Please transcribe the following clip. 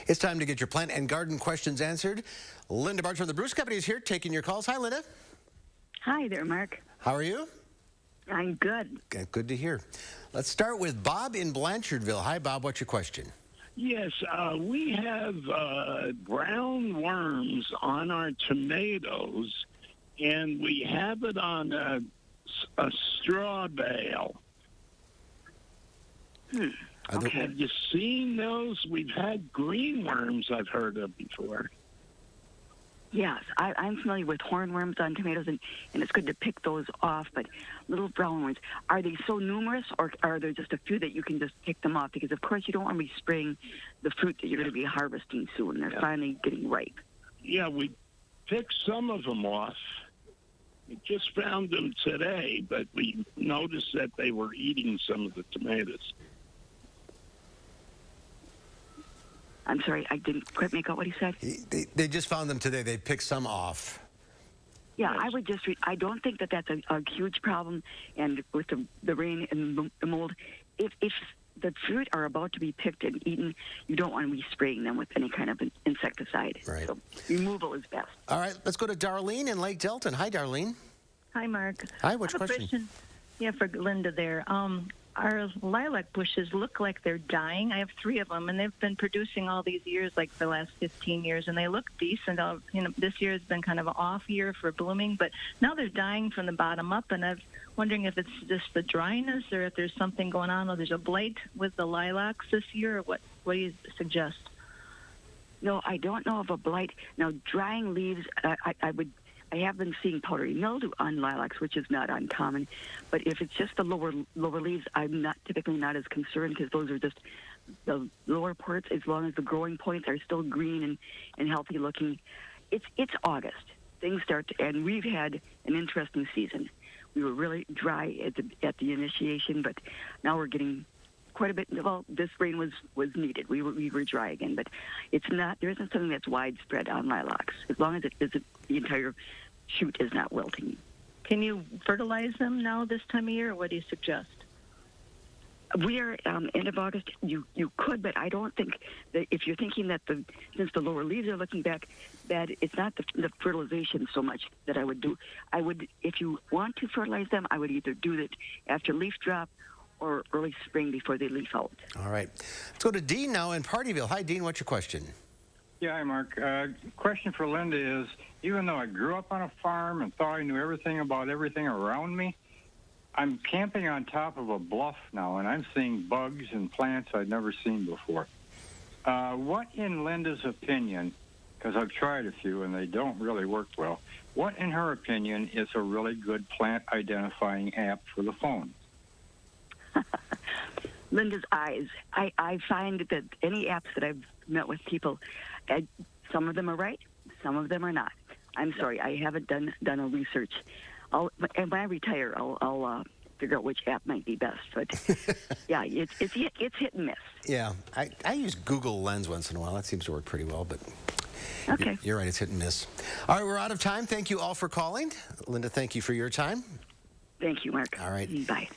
It's time to get your plant and garden questions answered. Linda Barcz from the Bruce Company is here taking your calls. Hi, Linda. Hi there, Mark. How are you? I'm good. Good to hear. Let's start with Bob in Blanchardville. Hi, Bob. What's your question? Yes, we have brown worms on our tomatoes, and we have it on a straw bale. Okay. Have you seen those? We've had green worms I've heard of before. Yes, I'm familiar with hornworms on tomatoes, and it's good to pick those off, but little brown ones, are they so numerous, or are there just a few that you can just pick them off? Because, of course, you don't want to be spraying the fruit that you're going to be harvesting soon. They're finally getting ripe. Yeah, we picked some of them off. We just found them today, but we noticed that they were eating some of the tomatoes. I'm sorry, I didn't quite make out what he said. They just found them today. They picked some off. Yeah, I would just, I don't think that that's a huge problem. And with the rain and the mold, if the fruit are about to be picked and eaten, you don't want to be spraying them with any kind of insecticide. Right. So removal is best. All right, let's go to Darlene in Lake Delton. Hi, Darlene. Hi, Mark. Hi, what's I your have a question? Yeah, for Linda there. Our lilac bushes look like they're dying. I have 3 of them, and they've been producing all these years, like for the last 15 years, and they look decent. This year has been kind of an off year for blooming, but now they're dying from the bottom up, and I'm wondering if it's just the dryness or if there's something going on, or there's a blight with the lilacs this year, or what do you suggest? No, I don't know of a blight. Now, drying leaves, I have been seeing powdery mildew on lilacs, which is not uncommon. But if it's just the lower leaves, I'm typically not as concerned, because those are just the lower parts. As long as the growing points are still green and healthy looking, it's August. Things start to, and we've had an interesting season. We were really dry at the initiation, but now we're getting quite a bit. Well, this rain was needed. We were dry again, but it's not. There isn't something that's widespread on lilacs, as long as it isn't the entire shoot is not wilting. Can you fertilize them now this time of year, or what do you suggest? We are end of August. You could, but I don't think that if you're thinking that since the lower leaves are looking back bad, it's not the fertilization so much that I would do. I would, if you want to fertilize them, I would either do it after leaf drop or early spring before they leaf out. All right. Let's go to Dean now in Pardeeville. Hi, Dean. What's your question? Yeah, hi, Mark. Question for Linda is, even though I grew up on a farm and thought I knew everything about everything around me, I'm camping on top of a bluff now, and I'm seeing bugs and plants I'd never seen before. What, in Linda's opinion, because I've tried a few and they don't really work well, what, in her opinion, is a really good plant identifying app for the phone? Linda's eyes. I find that any apps that I've met with people, some of them are right, some of them are not. I'm sorry, I haven't done a research. And when I retire, I'll figure out which app might be best. But yeah, it's hit and miss. Yeah, I use Google Lens once in a while. That seems to work pretty well, but okay. You're right, it's hit and miss. All right, we're out of time. Thank you all for calling. Linda, thank you for your time. Thank you, Mark. All right. Bye.